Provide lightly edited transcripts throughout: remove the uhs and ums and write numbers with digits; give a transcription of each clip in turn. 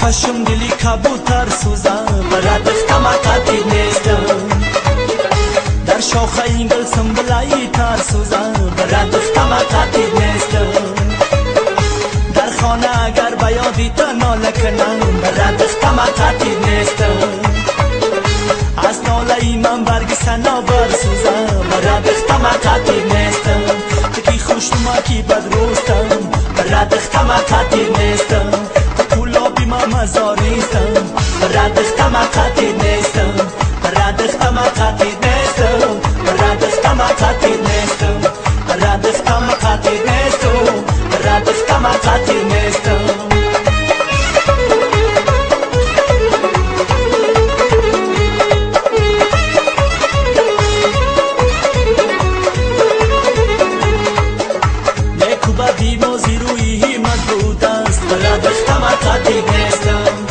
کاشم دلی کبوتر سوزم برات خماقاتی نیستم در شاخه این گل سنبلایی تر سوزم برات خماقاتی نیستم در خانه اگر بیادی تا ناله کنم برات خماقاتی نیستم از ناله من برگ سنابر سوزم برات خماقاتی نیستم تکی خوشنما کی بدروستم برات خماقاتی نیستم مزاریستم برات خماقاتی نیستم برات خماقاتی نیستم برات خماقاتی نیستم برات خماقاتی نیستم برات خماقاتی نیستم نیکو بدی موزی روی همت بود است برات خماقاتی نیستم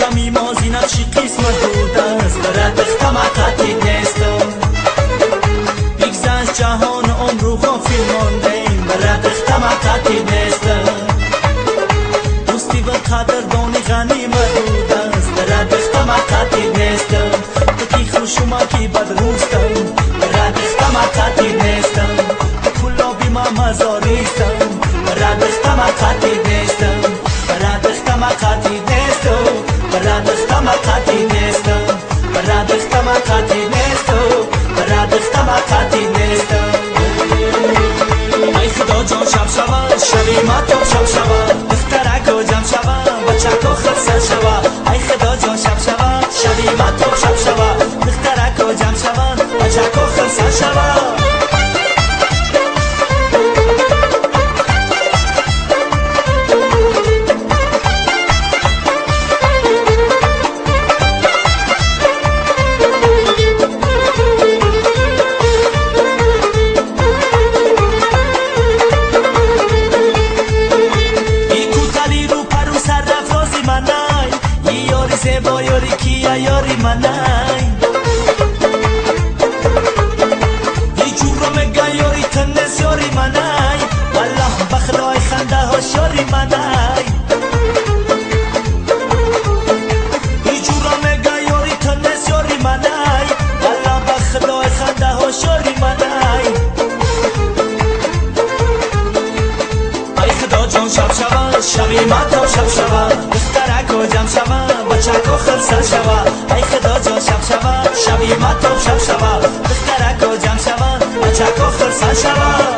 کمی مازی نقشی قسمت بود است برات خماقاتی نیستم بگذشت جهان عمر و غافل ماندیم برات خماقاتی نیستم دوستی و قدردانی غنیمت بود است برات خماقاتی نیستم تکی خوشما کی بدروستم برات خماقاتی نیستم کلابی ما مزاریستم برات خماقاتی نیستم برات خماقاتی نیستم برات خماقاتی نیستم برات خماقاتی نیستم برات خماقاتی نیستم ای خدا جان شب شود شبی ما تو شب شود دخترک و جمع شود بچک و خرسل شود ای خدا جان شب شود شبی ما تو شب شود دخترک و جمع شود بچک و خرسل شود زیبا یاری کیا یاری منای ای جورو مگا یاری تنس یاری منای والله بخدای خنده هاش یاری منای ای جورو مگا یاری تنس یاری منای والله بخدای خنده هاش یاری منای ای خدا جان شب شود شبی ما تو شب شود دخترک و جمع شود بچک و خرسل شود ای خدا جان شب شود شبی ما تو شب شود دخترک و جمع شود بچک و خرسل شود